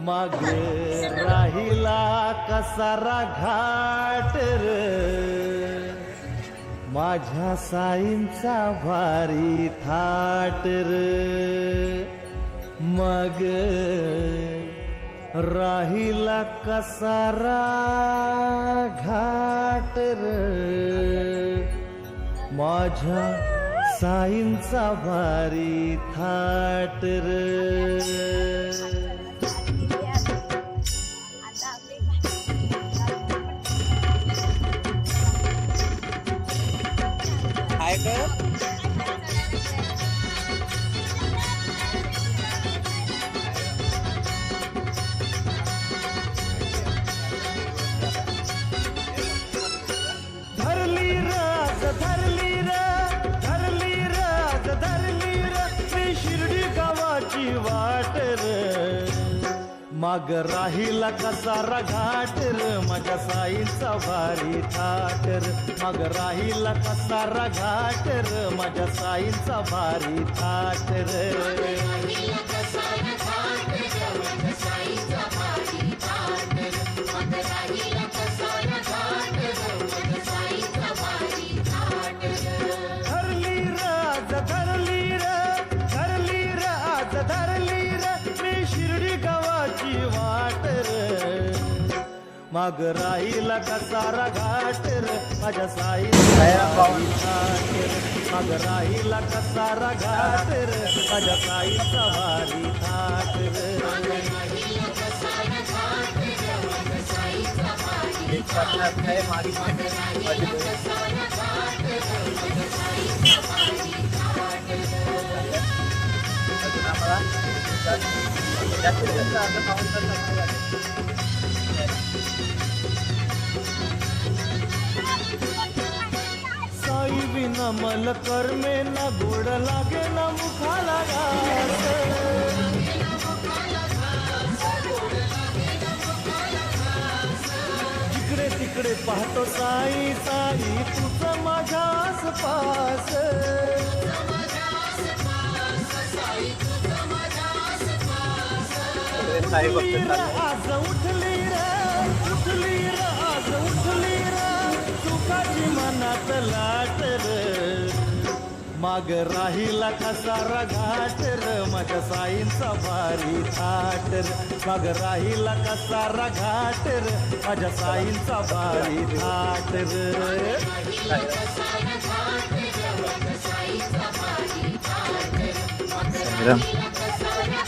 माग राहिला कसारा घाट र माझ्या साईंचा भारी थाट र मग राहिला कसारा घाट र माझ्या साईंचा भारी थाट र माग राहिला कसारा घाट र माझ्या साईंचा भारी थाट र माग राहिला कसारा घाट र माझ्या साईंचा भारी थाट र माग राहिला कसारा घाट र माझ्या साईंचा माग राहिला कसारा घाट र माझ्या साईंचा भारी थाट साई विना मल कर्मे ना गोड लागे ना मुखाला घास जिकडे तिकडे पाहतो साई साई तुझं माझ्या आसपास आज उठली र आज उठली र सुखाची मनात लाट र माग राहिला कसारा घाट र माझ्या साईंचा भारी थाट र माग राहिला कसारा घाट र माझ्या साईंचा भारी थाट र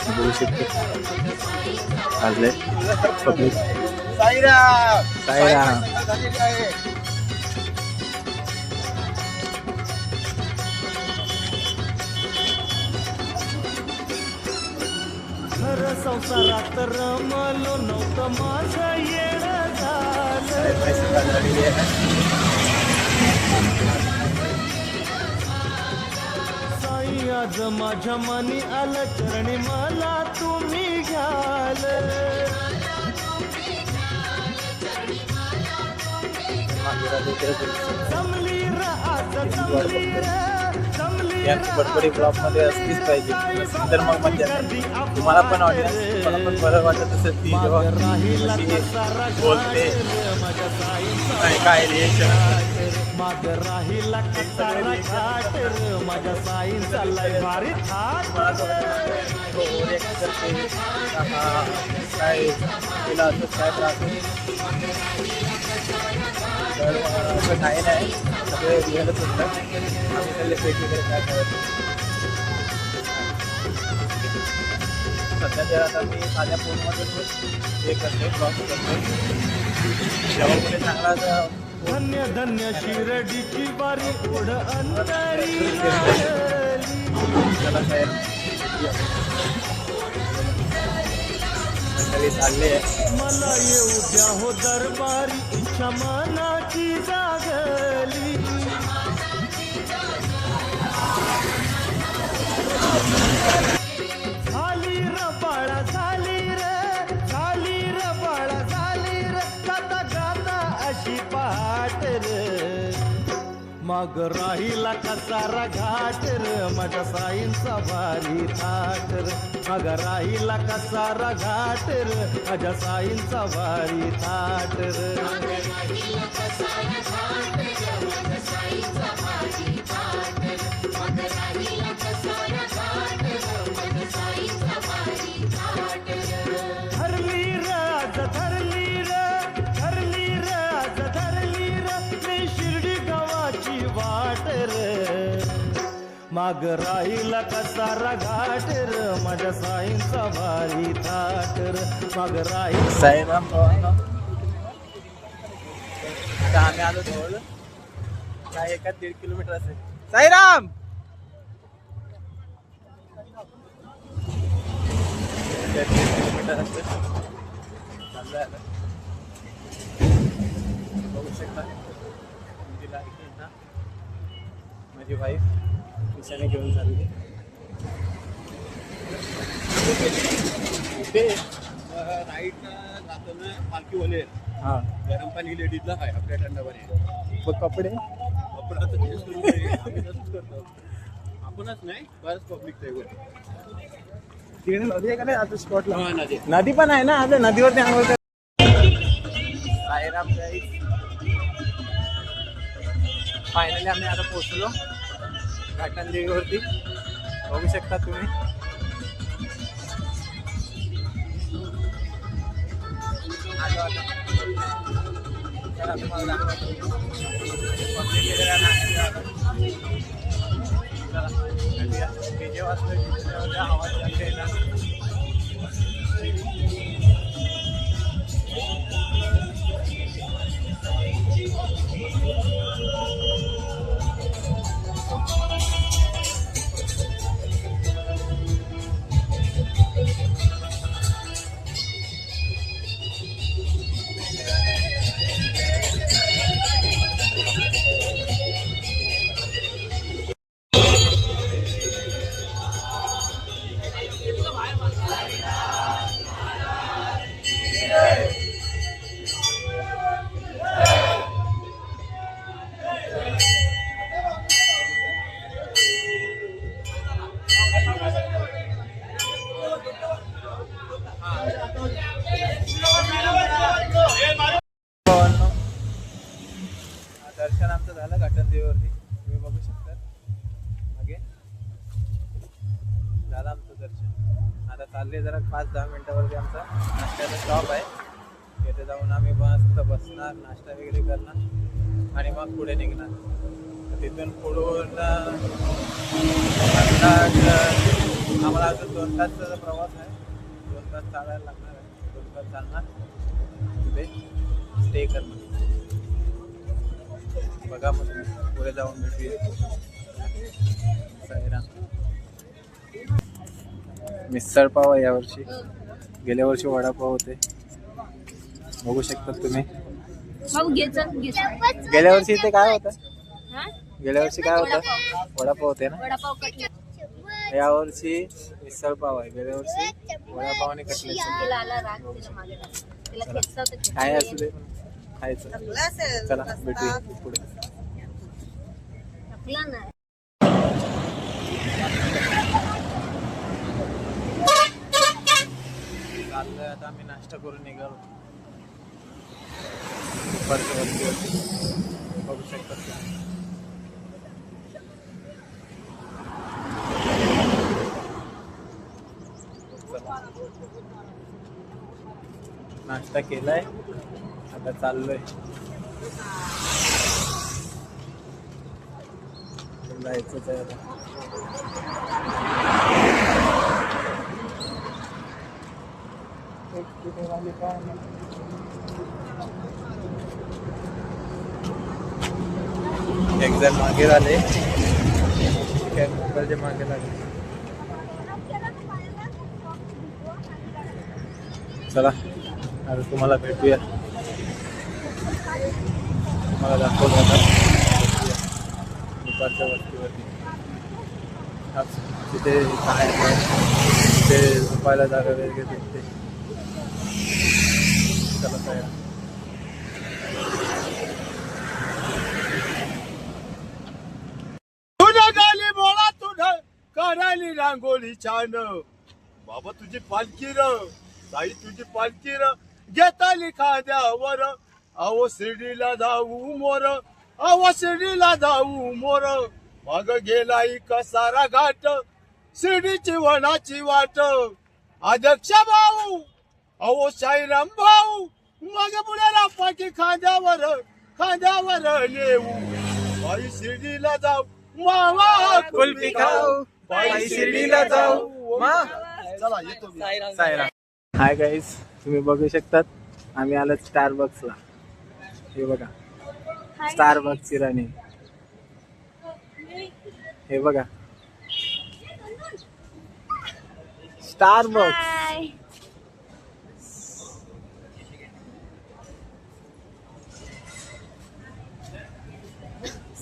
बोलू शकतो आजले पब्लिक साईराम साईराम घर संसारात रमलो नव्हतं माझं येणं झालं साई आज माझ्या मनी आलं चरणी मला तुम्ही घ्याल जमली र आज जमली र यांची बडबडी ब्लॉग मध्ये असलीच पाहिजे तर मग मजा तुम्हाला पण ऑडियन्स मला पण बरं वाटत असेल ती जेव्हा अशी बोलते आणि काय रिएक्शन माग राहिला कसारा घाट र माझ्या साईंचा लय भारी थाट काय तिला असं काय त्रास तर असं काही नाही सगळे रिअलच होतं आम्ही त्याला पेट वगैरे काय करायचं सध्या जर आता मी साध्या फोनमधून हे करते ब्लॉग करते जेव्हा कुठे चांगला धन्य धन्य शिर्डीची बारी ओढ अंतरी त्याला काय चालले मला येऊ द्या हो दरबारी इच्छा मनाची जागली झाली र बाळा झाली र बाळा झाली र गाता गाता अशी पाट र मग राहिला कसारा घाट र माझ्या साईंचा भारी थाट र मग राहिला कसारा घाट र माझ्या साईंचा भारी थाट र धरली र आज धरली र धरली र आज धरली र मी शिर्डी गावाची वाट र माग राहिला कसारा घाट र माझ्या साईंचा भारी थाट र माग राहिला साईराम भावांनो, आता आम्ही आलो जवळ काय 1-1.5 किलोमीटर असेल. साईराम किलोमीटर असेल चाललंय आता. बघू शकता माझी लाडकी ना माझी वाईफ विषयाने घेऊन चालली. नाईटला जातो ना पालखी बोले हां गरम पाणी लेडीजला आहे आपल्या थंड पाणी मग कपडे आपण आता तेच करून आम्ही तसंच करतो. आपणच नाही बरंच पब्लिक तिकडे नदी आहे का नाही आता स्पॉटला? नदी नदी पण आहे ना आता नदीवरती आंघोळ कर. साईराम फायनली आम्ही आता पोहोचलो घाटन देवीवरती. बघू शकता तुम्ही आलो आता. चला तुम्हाला दाखवतो. पब्लिक वगैरे नाही आलं. चला भेटूया. डीजे वाजतोय आवाज जास्त येणार. दर्शन आमचं झालं घाटन देवीवरती. तुम्ही बघू शकता मागे झालं आमचं दर्शन. आता चालले जरा 5-10 मिनिटावरती आमचा नाश्त्याचा स्टॉप आहे. तिथे जाऊन आम्ही मस्त बसणार, नाश्ता वगैरे करणार आणि मग पुढे निघणार. तिथून पुढून आम्हाला अजून 2 तासचा प्रवास आहे. 2 तास चालायला लागणार आहे. 2 तास चालणार तिथे स्टे करणार. बघा मग पुढे जाऊन भेटूया. साईराम मिसळ पाव आहे यावर्षी. गेल्या वर्षी वडापाव होते. बघू शकता तुम्ही. गेल्या वर्षी इथे काय होतं? गेल्या वर्षी काय होतं? वडापाव होते ना. यावर्षी मिसळ पाव आहे. गेल्या वर्षी वडापाव आणि कटलेट. काय असू दे खायचं. चला भेटूया पुढे. चाललोय आता आम्ही नाश्ता करून निघालो दुपारच्या वस्तीवरती. बघू शकता नाश्ता केलाय. आता चाललोय जायचंच आहे आता. एक जण मागे झाले. मोबाईलचे मागे लागले. चला आता तुम्हाला भेटूया. तुम्हाला दाखवतो आता दुपारच्या वस्तीवरती. तिथे काय तिथे झोपायला जागा वगैरे तिथे. चला काय रांगोळी छान बाबा तुझी पालखी र साई तुझी पालखी र घेताली खाद्यावर अहो शिर्डीला जाऊ मोर अहो शिर्डीला जाऊ मोर मग गेलाई कसारा घाट शिर्डीची वनाची वाट अध्यक्ष भाऊ अहो साईराम भाऊ मग पुण्याला पाठी खांद्यावर नेऊ बाई शिर्डीला जाऊ मावा कुल्फी खाऊ बाई शिर्डीला जाऊ मा चला येतो मी. सायरा. हाय गाईज, तुम्ही बघू शकतात आम्ही आलो स्टारबक्सला. हे बघा स्टारबक्सची राणी. हे बघा स्टारबक्स.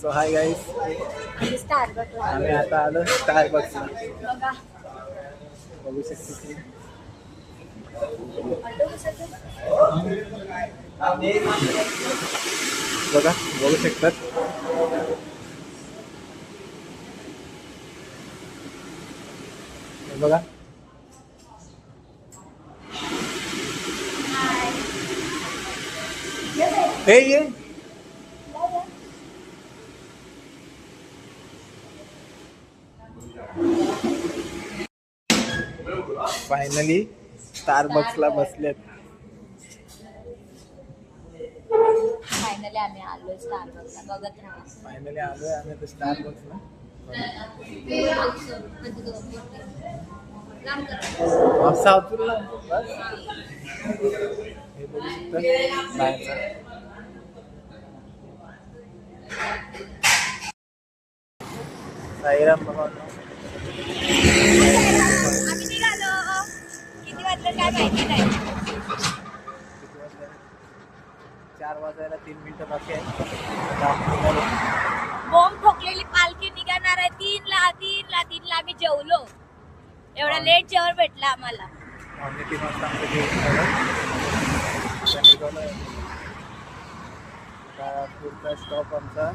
सो हाय गाईज, आम्ही आता आलो स्टारबक्सला. बघू शकतो की बघा बघू शकतात. हे बघा हे ये फायनली स्टारबक्सला बसलेत. फायनली आम्ही आलोय स्टारबक्सला. बघत राहा. फायनली आलोय आम्ही आता स्टारबक्सला. साऊथला हे बघू शकता बाहेरचा. साईराम बाबा आम्ही निघालो. किती वाजलं काय माहिती नाही. 4 वाजायला 3 मिनिटं बाकी आहे. आता आपण निघालो. बॉम्ब ठोकलेली पालखी निघणार आहे 3ला आम्ही जेवलो. एवढा लेट जेवण भेटला आम्हाला. 3 वाजता आमचं जेवण झालं. आता निघालोय. आता पुढचा स्टॉप आमचा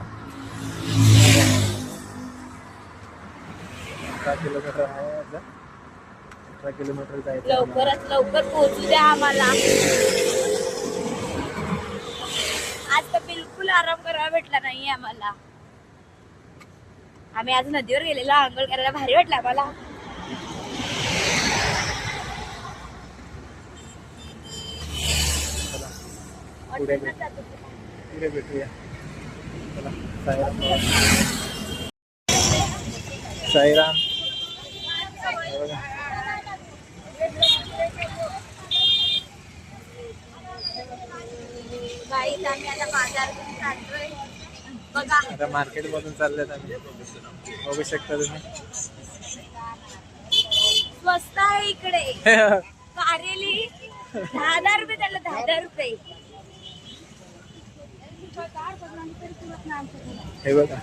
18 किलोमीटर आहे. आता 18 किलोमीटर जायचं आहे आम्हाला. लवकरात लवकर पोहोचू द्या आम्हाला. आज तर बिलकुल आराम करायला भेटला नाही आम्हाला. आम्ही आज नदीवर गेलेलो आंघोळ करायला. भारी वाटलं आम्हाला. पुढे भेटूया. चला साईराम. साईराम. हे बघा. गाईत आम्ही आता बाजारातून चाललोय. बघा आता मार्केट मधून चाललेत आम्ही. बघू शकता तुम्ही. स्वस्त आहे इकडे. कारेली 10,000 रुपये. त्याला 10,000 रुपये. हे बघा